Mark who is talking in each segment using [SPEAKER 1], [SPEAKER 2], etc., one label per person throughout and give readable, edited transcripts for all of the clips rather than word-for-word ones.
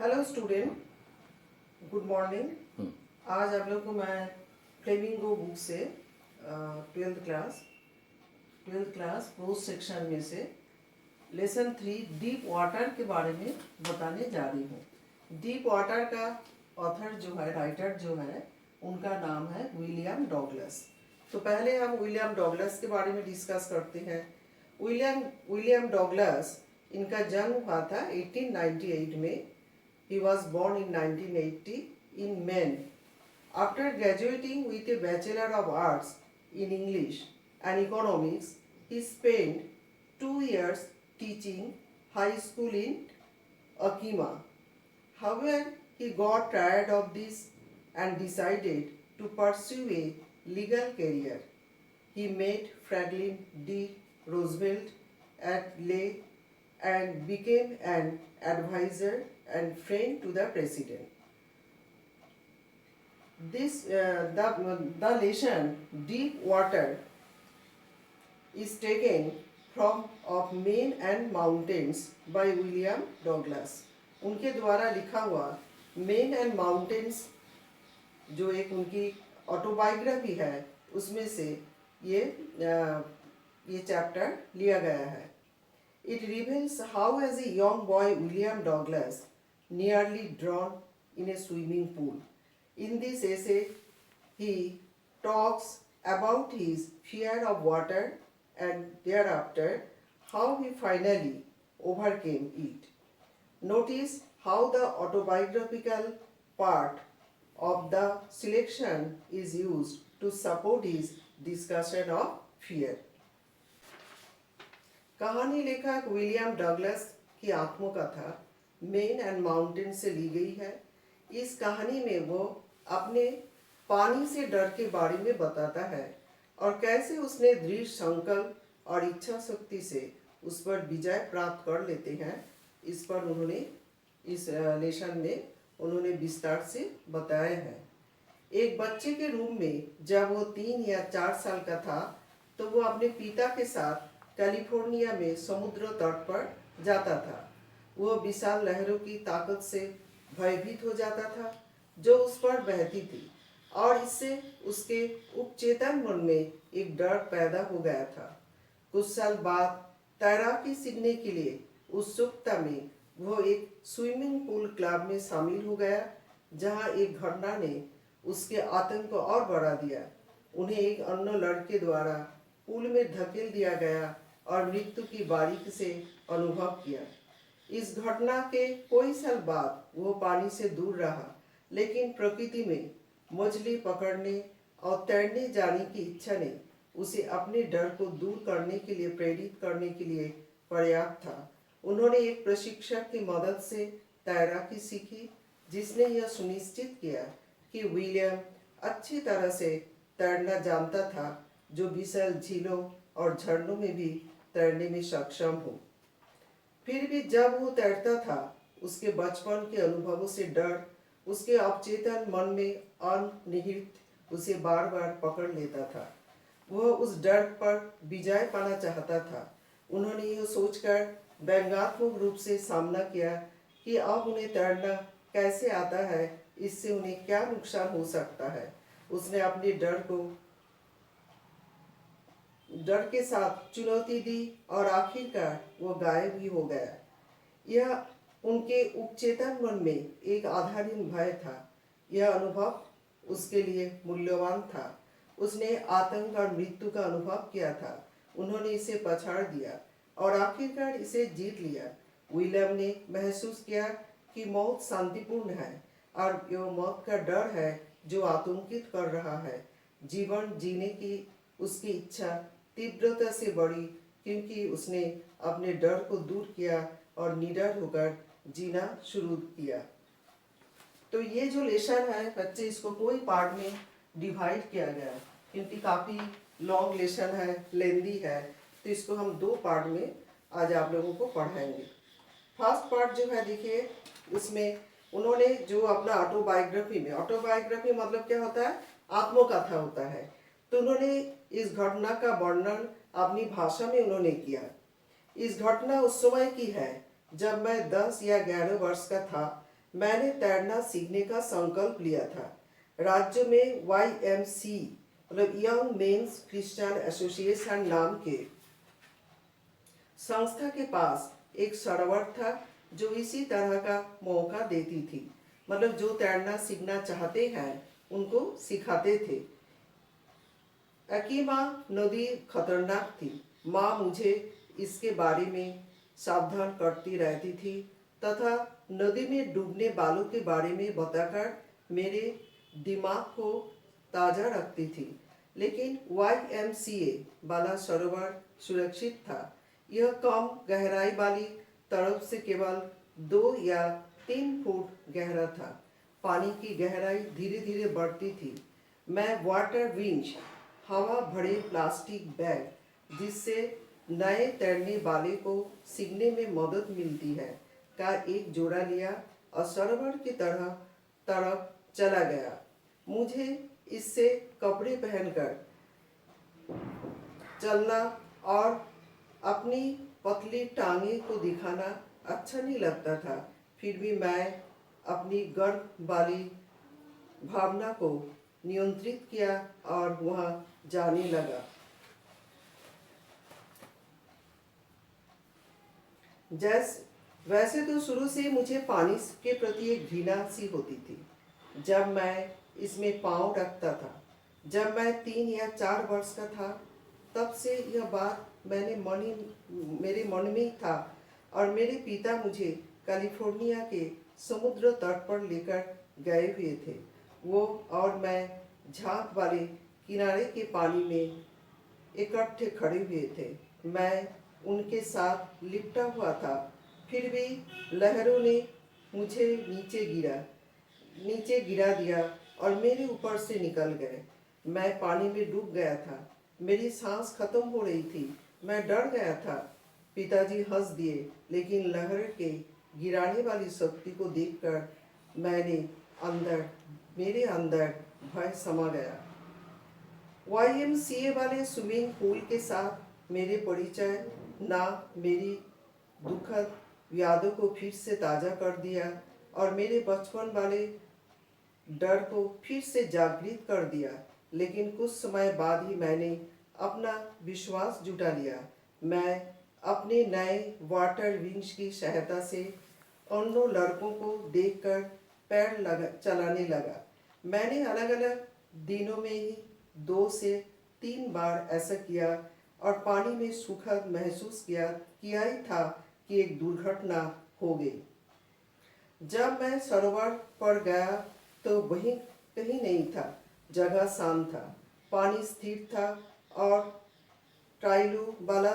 [SPEAKER 1] Hello student, good morning. आज आप लोग को मैं फ्लेमिंगो बुक से ट्वेल्थ क्लास पोस्ट सेक्शन में से लेसन 3 डीप वाटर के बारे में बताने जा रही हूँ। डीप वाटर का ऑथर जो है, राइटर जो है, उनका नाम है विलियम डॉगलस। तो पहले हम विलियम डॉगलस के बारे में डिस्कस करते हैं। विलियम डॉगलस, इनका जन्म हुआ था 1898 में। He was born in 1980 in Maine. After graduating with a Bachelor of Arts in English and Economics, he spent 2 years teaching high school in Akima. However, he got tired of this and decided to pursue a legal career. He met Franklin D. Roosevelt at Leh and became an advisor and friend to the president. The lesson deep water is taken from of Men and Mountains by William Douglas. उनके द्वारा लिखा हुआ Men and Mountains जो एक उनकी autobiography है, उसमें से ये चैप्टर लिया गया है। It reveals how as a young boy William Douglas nearly drowned in a swimming pool. In this essay, he talks about his fear of water and thereafter how he finally overcame it. Notice how the autobiographical part of the selection is used to support his discussion of fear. कहानी लेखक William Douglas की आत्मकथा main and mountain से ली गई है। इस कहानी में वो अपने पानी से डर के बारे में बताता है और कैसे उसने दृढ़ संकल्प और इच्छा शक्ति से उस पर विजय प्राप्त कर लेते हैं। इस पर उन्होंने इस लेसन में उन्होंने विस्तार से बताया है। एक बच्चे के रूप में जब वो 3 या 4 साल का था तो वो अपने पिता के साथ कैलिफोर्निया में समुद्र तट पर जाता था। वह विशाल लहरों की ताकत से भयभीत हो जाता था जो उस पर बहती थी और इससे उसके उपचेतन मन में एक डर पैदा हो गया था। कुछ साल बाद तैराकी सीखने के लिए उत्सुकता में वह एक स्विमिंग पूल क्लब में शामिल हो गया, जहां एक घटना ने उसके आतंक को और बढ़ा दिया। उन्हें एक अन्य लड़के द्वारा पूल में धकेल दिया गया और मृत्यु की बारीकी से अनुभव किया। इस घटना के कोई साल बाद वो पानी से दूर रहा, लेकिन प्रकृति में मछली पकड़ने और तैरने जाने की इच्छा ने उसे अपने डर को दूर करने के लिए प्रेरित करने के लिए पर्याप्त था। उन्होंने एक प्रशिक्षक की मदद से तैराकी सीखी, जिसने यह सुनिश्चित किया कि विलियम अच्छी तरह से तैरना जानता था, जो विशाल झीलों और झरनों में भी तैरने में सक्षम हो। फिर भी जब वो तैरता था, उसके बचपन के अनुभवों से डर उसके अवचेतन मन में अंतर्निहित उसे बार बार पकड़ लेता था। वह उस डर पर विजय पाना चाहता था। उन्होंने यह सोचकर व्यंग्यात्मक रूप से सामना किया कि अब उन्हें तैरना कैसे आता है, इससे उन्हें क्या नुकसान हो सकता है। उसने अपने डर के साथ चुनौती दी और आखिरकार वो गायब ही हो गया। यह उनके उपचेतन मन में एक आधारहीन भय था। यह अनुभव उसके लिए मूल्यवान था। उसने आतंक और मृत्यु का अनुभव किया था। उन्होंने इसे पछाड़ दिया और आखिरकार इसे जीत लिया। विलियम ने महसूस किया कि मौत शांतिपूर्ण है और यह मौत का डर है जो आतंकित कर रहा है। जीवन जीने की उसकी इच्छा तीव्रता से बढ़ी, क्योंकि उसने अपने डर को दूर किया और निडर होकर जीना शुरू किया। तो ये जो लेसन है बच्चे, इसको कोई पार्ट में डिवाइड किया गया, क्योंकि काफ़ी लॉन्ग लेसन है, लेंदी है, तो इसको हम 2 पार्ट में आज आप लोगों को पढ़ाएंगे। फर्स्ट पार्ट जो है, देखिए, उसमें उन्होंने जो अपना ऑटोबायोग्राफी मतलब क्या होता है, आत्मकथा होता है। तो उन्होंने इस घटना का वर्णन अपनी भाषा में उन्होंने किया। इस घटना उस समय की है जब मैं 10 या 11 वर्ष का था। मैंने तैरना सीखने का संकल्प लिया था। राज्य में YMC मतलब यंग मेंस क्रिश्चियन एसोसिएशन नाम के संस्था के पास एक सरोवर था जो इसी तरह का मौका देती थी। मतलब जो तैरना सीखना चाहते हैं उनको सिखाते थे। अकीमा नदी खतरनाक थी। माँ मुझे इसके बारे में सावधान करती रहती थी तथा नदी में डूबने वालों के बारे में बताकर मेरे दिमाग को ताज़ा रखती थी। लेकिन YMCA वाला सरोवर सुरक्षित था। यह कम गहराई वाली तरफ से केवल 2 या 3 फुट गहरा था। पानी की गहराई धीरे धीरे बढ़ती थी। मैं वाटर विंच हवा भरे प्लास्टिक बैग जिससे नए तैरने वाले को सीखने में मदद मिलती है का एक जोड़ा लिया और सरोवर की तरफ चला गया। मुझे इससे कपड़े पहनकर चलना और अपनी पतली टांगे को दिखाना अच्छा नहीं लगता था। फिर भी मैं अपनी गर्व वाली भावना को नियंत्रित किया और वहाँ जाने लगा। वैसे तो शुरू से मुझे पानी के प्रति एक घृणा सी होती थी जब मैं इसमें पाँव रखता था। जब मैं 3 या 4 वर्ष का था तब से यह बात मेरे मन में ही था और मेरे पिता मुझे कैलिफोर्निया के समुद्र तट पर लेकर गए हुए थे। वो और मैं झाग वाले किनारे के पानी में इकट्ठे खड़े हुए थे। मैं उनके साथ लिपटा हुआ था। फिर भी लहरों ने मुझे नीचे गिरा दिया और मेरे ऊपर से निकल गए। मैं पानी में डूब गया था। मेरी सांस खत्म हो रही थी। मैं डर गया था। पिताजी हंस दिए, लेकिन लहर के गिराने वाली शक्ति को देखकर मेरे अंदर भय समा गया। YMCA वाले स्विमिंग पूल के साथ मेरे परिचय ना मेरी दुखद यादों को फिर से ताज़ा कर दिया और मेरे बचपन वाले डर को फिर से जागृत कर दिया। लेकिन कुछ समय बाद ही मैंने अपना विश्वास जुटा लिया। मैं अपने नए वाटर विंग्स की सहायता से अन्य लड़कों को देखकर चलाने लगा। मैंने अलग अलग दिनों में ही 2 से 3 बार ऐसा किया और पानी में सुखद महसूस किया ही था कि एक दुर्घटना हो गई। जब मैं सरोवर पर गया तो वहीं कहीं नहीं था। जगह शांत था, पानी स्थिर था और टाइलों वाला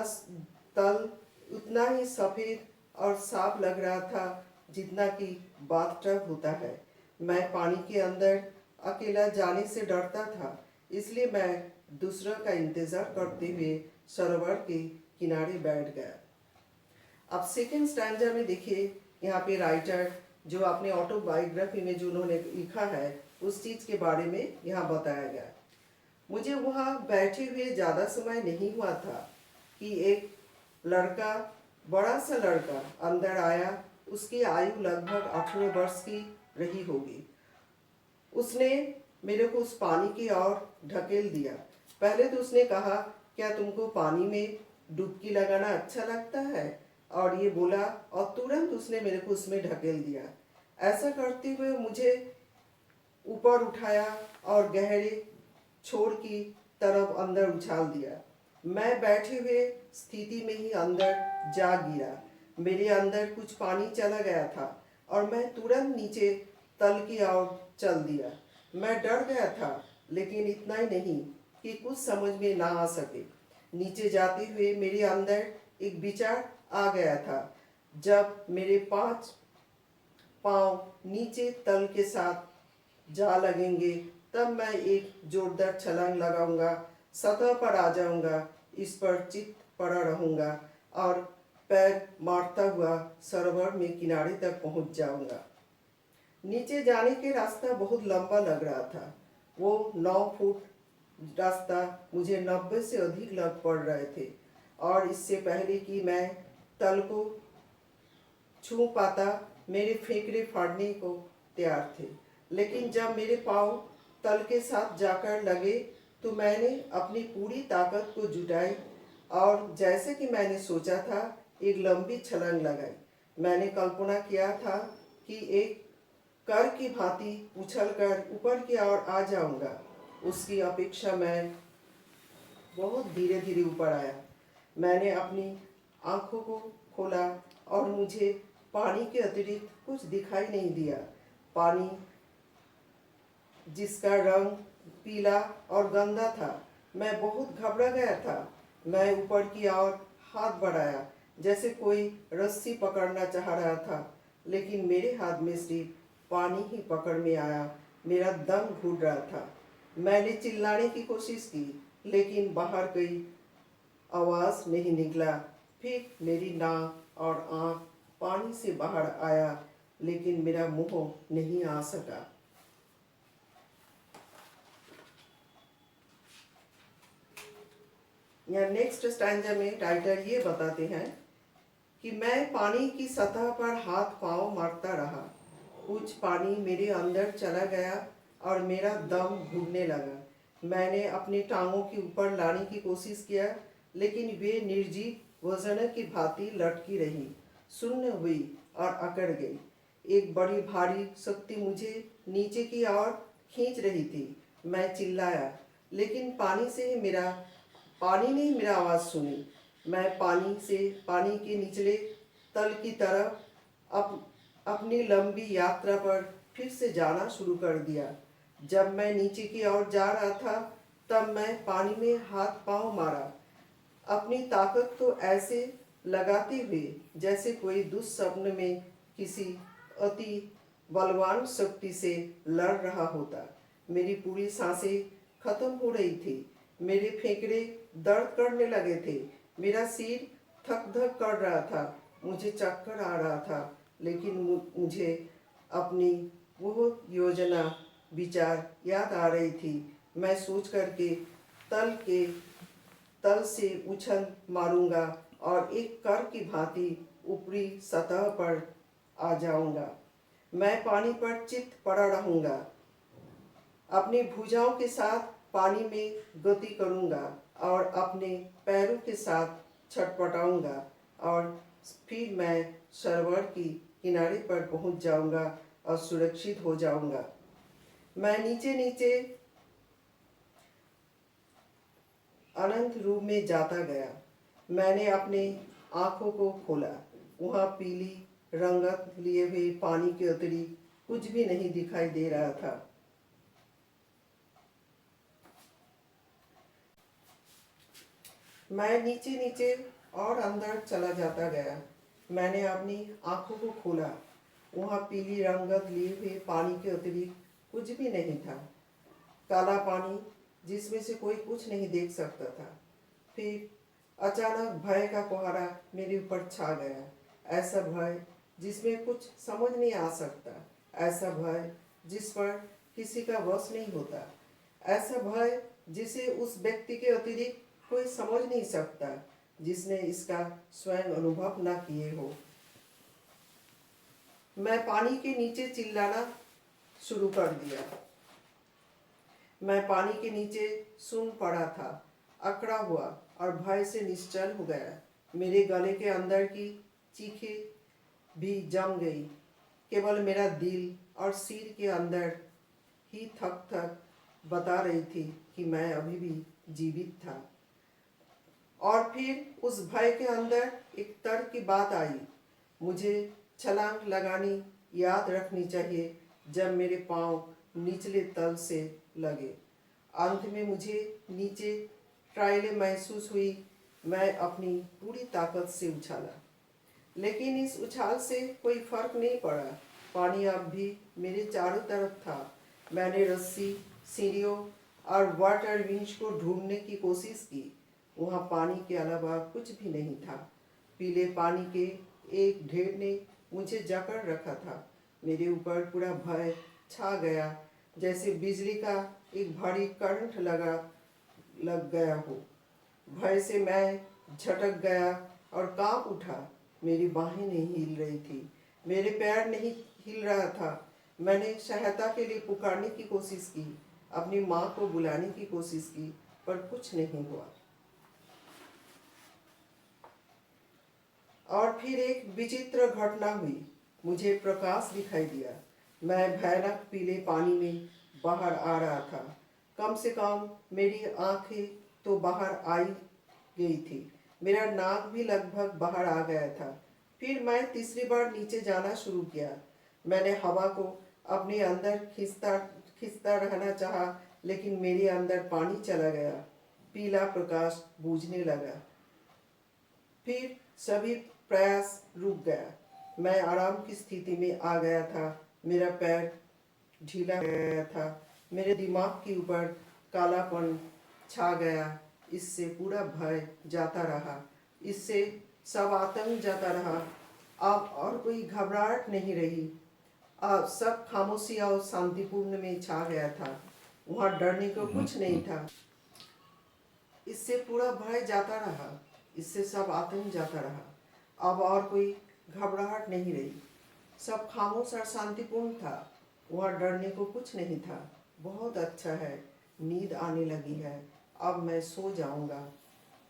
[SPEAKER 1] तल उतना ही सफ़ेद और साफ लग रहा था जितना कि बाथटब होता है। मैं पानी के अंदर अकेला जाने से डरता था, इसलिए मैं दूसरों का इंतज़ार करते हुए सरोवर के किनारे बैठ गया। अब सेकेंड स्टैंजा में देखिए, यहाँ पे राइटर जो अपने ऑटोबायोग्राफी में जो उन्होंने लिखा है उस चीज़ के बारे में यहाँ बताया गया। मुझे वहाँ बैठे हुए ज़्यादा समय नहीं हुआ था कि एक लड़का, बड़ा सा लड़का अंदर आया। उसकी आयु लगभग 18 वर्ष की रही होगी। उसने मेरे को उस पानी की ओर ढकेल दिया। पहले तो उसने कहा, क्या तुमको पानी में डुबकी लगाना अच्छा लगता है? और ये बोला और तुरंत उसने मेरे को उसमें ढकेल दिया। ऐसा करते हुए मुझे ऊपर उठाया और गहरे छोर की तरफ अंदर उछाल दिया। मैं बैठे हुए स्थिति में ही अंदर जा गिरा। मेरे अंदर कुछ पानी चला गया था और मैं तुरंत नीचे तल की ओर चल दिया। मैं डर गया था, लेकिन इतना ही नहीं कि कुछ समझ में ना आ सके। नीचे जाते हुए मेरे अंदर एक विचार आ गया था, जब मेरे 5 पाँव नीचे तल के साथ जा लगेंगे तब मैं एक जोरदार छलांग लगाऊंगा, सतह पर आ जाऊंगा, इस पर चित पड़ा रहूंगा और पैर मारता हुआ सरोवर में किनारे तक पहुंच जाऊंगा। नीचे जाने के रास्ता बहुत लंबा लग रहा था। वो 9 फुट रास्ता मुझे 90 से अधिक लग पड़ रहे थे और इससे पहले कि मैं तल को छू पाता मेरे फेंकड़े फाड़ने को तैयार थे, लेकिन जब मेरे पाँव तल के साथ जाकर लगे तो मैंने अपनी पूरी ताकत को जुटाई और जैसे कि मैंने सोचा था, एक लंबी छलांग लगाई। मैंने कल्पना किया था कि एक कर की भांति उछलकर ऊपर की ओर आ जाऊंगा। उसकी अपेक्षा मैं बहुत धीरे धीरे ऊपर आया। मैंने अपनी आंखों को खोला और मुझे पानी के अतिरिक्त कुछ दिखाई नहीं दिया। पानी जिसका रंग पीला और गंदा था। मैं बहुत घबरा गया था। मैं ऊपर की ओर हाथ बढ़ाया जैसे कोई रस्सी पकड़ना चाह रहा था, लेकिन मेरे हाथ में सिर्फ पानी ही पकड़ में आया। मेरा दम घुट रहा था। मैंने चिल्लाने की कोशिश की, लेकिन बाहर कोई आवाज़ नहीं निकला। फिर मेरी नाक और आँख पानी से बाहर आया, लेकिन मेरा मुंह नहीं आ सका। या नेक्स्ट स्टैंजा में राइटर ये बताते हैं कि मैं पानी की सतह पर हाथ पांव मारता रहा। कुछ पानी मेरे अंदर चला गया और मेरा दम घुटने लगा। मैंने अपनी टांगों के ऊपर लाने की कोशिश किया, लेकिन वे निर्जीव वजन की भांति लटकी रही, शून्य हुई और अकड़ गई। एक बड़ी भारी शक्ति मुझे नीचे की ओर खींच रही थी। मैं चिल्लाया, लेकिन पानी ने मेरा आवाज़ सुनी। मैं पानी के निचले तल की तरफ अपनी लंबी यात्रा पर फिर से जाना शुरू कर दिया। जब मैं नीचे की ओर जा रहा था, तब मैं पानी में हाथ पांव मारा, अपनी ताकत को ऐसे लगाते हुए जैसे कोई दुस्सपन में किसी अति बलवान शक्ति से लड़ रहा होता। मेरी पूरी सांसें खत्म हो रही थी। मेरे फेफड़े दर्द करने लगे थे। मेरा सिर थक थक कर रहा था। मुझे चक्कर आ रहा था, लेकिन मुझे अपनी वो योजना विचार याद आ रही थी। मैं सोच करके तल से उछल मारूंगा और एक कर की भांति ऊपरी सतह पर आ जाऊंगा। मैं पानी पर चित पड़ा रहूंगा। अपनी भुजाओं के साथ पानी में गति करूंगा और अपने पैरों के साथ छटपटाऊंगा और फिर मैं सरोवर की किनारे पर पहुंच जाऊंगा और सुरक्षित हो जाऊंगा। मैं नीचे नीचे अनंत रूप में जाता गया। मैंने अपने आँखों को खोला। वहाँ पीली रंगत लिए हुए पानी के अतिरिक्त कुछ भी नहीं दिखाई दे रहा था। मैं नीचे नीचे और अंदर चला जाता गया। मैंने अपनी आँखों को खोला। वहाँ पीली रंगत लिए हुए पानी के अतिरिक्त कुछ भी नहीं था। काला पानी जिसमें से कोई कुछ नहीं देख सकता था। फिर अचानक भय का कोहरा मेरे ऊपर छा गया। ऐसा भय जिसमें कुछ समझ नहीं आ सकता। ऐसा भय जिस पर किसी का वश नहीं होता। ऐसा भय जिसे उस व्यक्ति के अतिरिक्त कोई समझ नहीं सकता जिसने इसका स्वयं अनुभव न किए हो। मैं पानी के नीचे चिल्लाना शुरू कर दिया। मैं पानी के नीचे सुन पड़ा था, अकड़ा हुआ और भय से निश्चल हो गया। मेरे गले के अंदर की चीखें भी जम गई। केवल मेरा दिल और सिर के अंदर ही थक थक बता रही थी कि मैं अभी भी जीवित था। और फिर उस भय के अंदर एक तर्क की बात आई। मुझे छलांग लगानी याद रखनी चाहिए जब मेरे पांव निचले तल से लगे। अंत में मुझे नीचे ट्रायले महसूस हुई। मैं अपनी पूरी ताकत से उछाला, लेकिन इस उछाल से कोई फर्क नहीं पड़ा। पानी अब भी मेरे चारों तरफ था। मैंने रस्सी, सीढ़ियों और वाटर विंच को ढूंढने की कोशिश की। वहाँ पानी के अलावा कुछ भी नहीं था। पीले पानी के एक ढेर ने मुझे जकड़ रखा था। मेरे ऊपर पूरा भय छा गया, जैसे बिजली का एक भारी करंट लग गया हो। भय से मैं झटक गया और कांप उठा। मेरी बाहें नहीं हिल रही थी, मेरे पैर नहीं हिल रहा था। मैंने सहायता के लिए पुकारने की कोशिश की, अपनी माँ को बुलाने की कोशिश की, पर कुछ नहीं हुआ। और फिर एक विचित्र घटना हुई। मुझे प्रकाश दिखाई दिया। मैं भयानक पीले पानी में बाहर आ रहा था। कम से कम मेरी आंखें तो बाहर आई गई थी। मेरा नाक भी लगभग बाहर आ गया था। फिर मैं तीसरी बार नीचे जाना शुरू किया। मैंने हवा को अपने अंदर खींचता रहना चाहा, लेकिन मेरे अंदर पानी चला गया। पीला प्रकाश बुझने लगा। फिर सभी प्रयास रुक गया। मैं आराम की स्थिति में आ गया था। मेरा पैर ढीला हो गया था। मेरे दिमाग के ऊपर कालापन छा गया। इससे पूरा भय जाता रहा। इससे सब आतंक जाता रहा। अब और कोई घबराहट नहीं रही। अब सब खामोशी और शांतिपूर्ण में छा गया था। वहाँ डरने को कुछ नहीं था। इससे पूरा भय जाता रहा। इससे सब आतंक जाता रहा। अब और कोई घबराहट नहीं रही। सब खामोश और शांतिपूर्ण था। वहाँ डरने को कुछ नहीं था। बहुत अच्छा है। नींद आने लगी है। अब मैं सो जाऊंगा।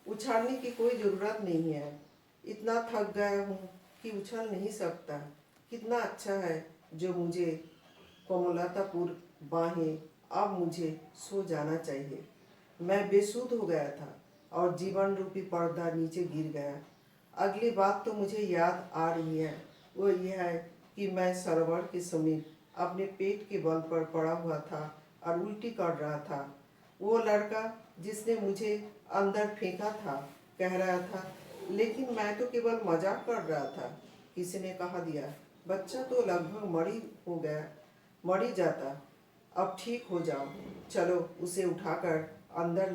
[SPEAKER 1] उछालने की कोई ज़रूरत नहीं है। इतना थक गया हूँ कि उछल नहीं सकता। कितना अच्छा है जो मुझे कोमलतापूर्ण बाहें। अब मुझे सो जाना चाहिए। मैं बेसुध हो गया था और जीवन रूपी पर्दा नीचे गिर गया। अगली बात तो मुझे याद आ रही है, वो यह है कि मैं सरोवर के समीप अपने पेट के बल पर पड़ा हुआ था और उल्टी कर रहा था। वो लड़का जिसने मुझे अंदर फेंका था कह रहा था, लेकिन मैं तो केवल मजाक कर रहा था। किसी ने कहा दिया, बच्चा तो लगभग मर ही जाता। अब ठीक हो जाओ। चलो उसे उठाकर अंदर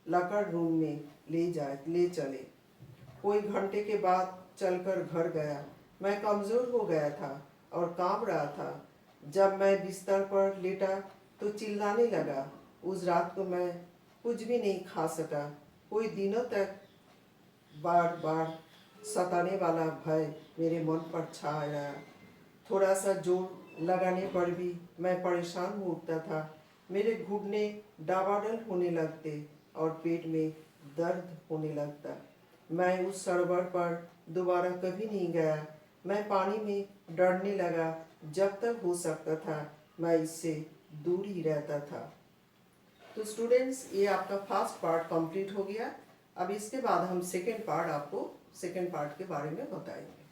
[SPEAKER 1] लाकर रूम में ले चले। कोई घंटे के बाद चलकर घर गया। मैं कमज़ोर हो गया था और कांप रहा था। जब मैं बिस्तर पर लेटा तो चिल्लाने लगा। उस रात को मैं कुछ भी नहीं खा सका। कोई दिनों तक बार बार सताने वाला भय मेरे मन पर छाया रहा। थोड़ा सा जोर लगाने पर भी मैं परेशान हो उठता था। मेरे घुटने डावाडोल होने लगते और पेट में दर्द होने लगता। मैं उस सरोवर पर दोबारा कभी नहीं गया। मैं पानी में डरने लगा। जब तक हो सकता था मैं इससे दूर ही रहता था। तो स्टूडेंट्स, ये आपका फर्स्ट पार्ट कंप्लीट हो गया। अब इसके बाद हम सेकेंड पार्ट के बारे में बताएंगे।